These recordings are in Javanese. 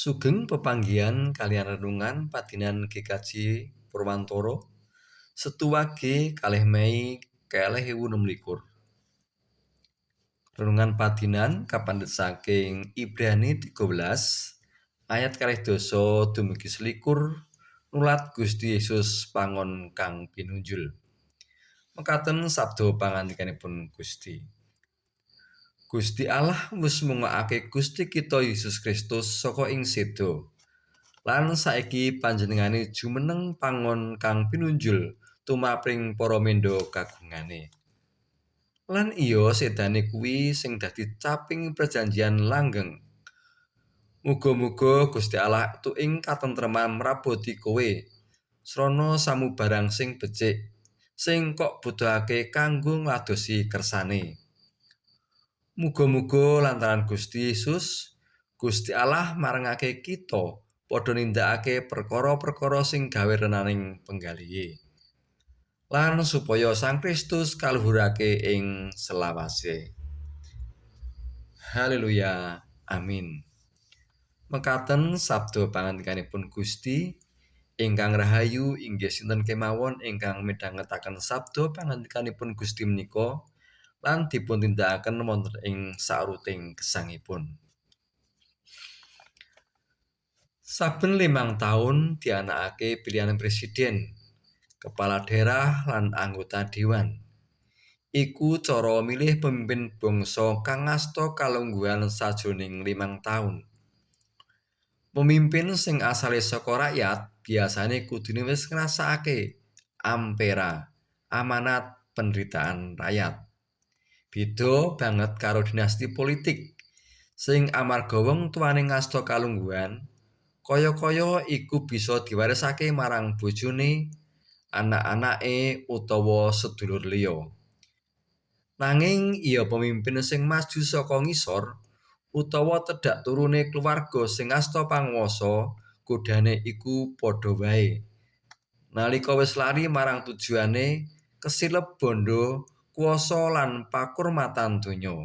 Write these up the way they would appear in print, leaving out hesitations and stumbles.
Sugeng pepanggihan kaliyan renungan padinan GKJ Purwantoro Setu Wage 2 Mei 2026. Renungan padinan kapandhet saking Ibrani 13 ayat 12 dumugi 21 nulat Gusti Yesus pangon kang pinunjul. Mekaten sabda pangandikanipun Gusti. Gusti Allah wis mungokake Gusti kita Yesus Kristus saka ing seda. Lan saiki panjenengane jumeneng pangon kang pinunjul tumraping para mendha kagungane. Lan iya sedane kuwi sing dadi caping perjanjian langgeng. Muga-muga Gusti Allah tuing katentreman mraboti kowe srana samubarang sing becik sing kok butuhake kanggo ngladosi kersane. Muga-muga lantaran Gusti Yesus, Gusti Allah marengake kita padha nindakake perkara-perkara sing gawe renaning penggalihe. Lan supaya Sang Kristus kaluhurake ing selawase. Haleluya. Amin. Mekaten sabda pangandikanipun Gusti, ingkang rahayu inggih sinten kemawon ingkang midhangetaken sabda pangandikanipun Gusti menika lan dipuntindakaken wonten ing sauruting gesangipun. Saben 5 taun dianakake pilihan presiden, kepala daerah lan anggota dewan. Iku cara milih pemimpin bangsa kang ngasta kalungguhan sajroning 5 taun. Pemimpin sing asale saka rakyat biasane kudune wis ngrasakake ampera, amanat penderitaan rakyat. Beda banget karo dinasti politik sing amarga wong tuwane ngasta kalungguhan, kaya-kaya iku bisa diwarisake marang bojone, anak-anake utawa sedulur liya. Nanging iya pemimpin sing maju saka ngisor utawa tedhak turune keluarga sing ngasta panguwasa, godane iku padha wae. Nalika wis lari marang tujuane, kesilep bondo, kuwasa lan pakurmatan donya.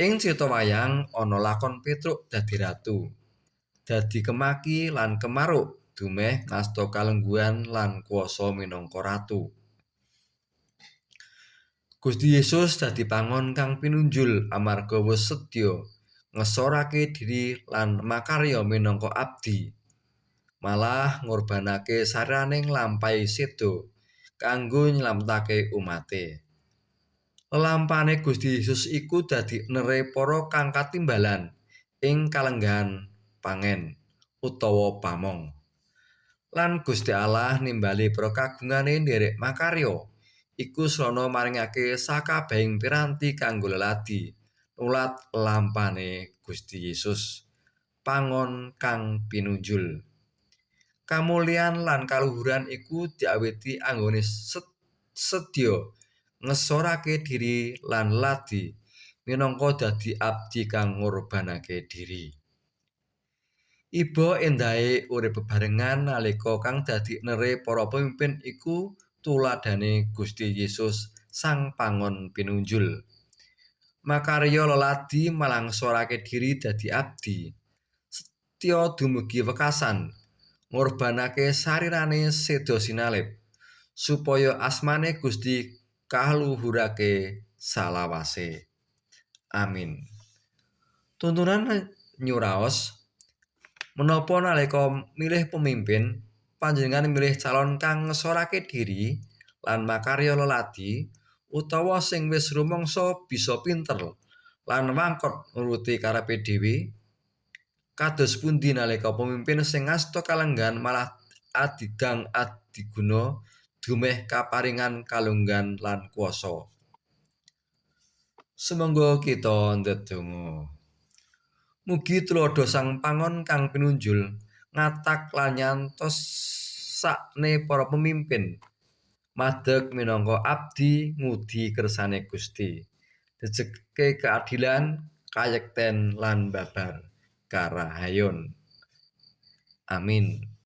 Ing crita wayang ana lakon Petruk dadi ratu, dadi kemaki lan kemaruk dumeh ngasta kalungguhan lan kuwasa minangka ratu. Gusti Yesus dadi pangon kang pinunjul amarga wis sedya ngesorake diri lan makarya minangka abdi. Malah ngorbanake sarane nglampahi seda kanggo nyelametake umate. Lelampane Gusti Yesus iku dadi nere para kang katimbalan ing kalenggahan pangen utawa pamong. Lan Gusti Allah nimbali para kagungane nderek makarya iku srana maringake sakabehing piranti kanggo leladi nulat lampane Gusti Yesus pangon kang pinunjul. Kamulyan lan kaluhuran iku diawiti anggone sedya ngesorake diri lan ladi minangka dadi abdi kang ngorbanake diri. Iba endahe urip bebarengan nalika kang dadi nere para pemimpin iku tuladhane Gusti Yesus sang pangon pinunjul. Makarya leladi malah ngsorake diri dadi abdi. Setya dumugi wekasan, ngorbanake sarirane seda sinalip supaya asmane Gusti kaluhurake salawase. Amin. Tuntunan nyuraos, menapa nalika milih pemimpin, panjenengan milih calon kang ngesorake diri lan makarya leladi utawa sing wis rumangsa bisa pinter lan wangkot nuruti karepe dhewe? Kados pundi nalika pemimpin sing ngasta kalenggahan malah adigang adiguna dumeh kaparingan kalunggahan lan kuwasa? Sumangga kita ndedonga. Mugi tuladha sang pangon kang pinunjul ngatak lan nyantos sakne para pemimpin madeg minangka abdi ngudi kersane Gusti, dejeke keadilan, kayekten lan babar karahayon. Amin.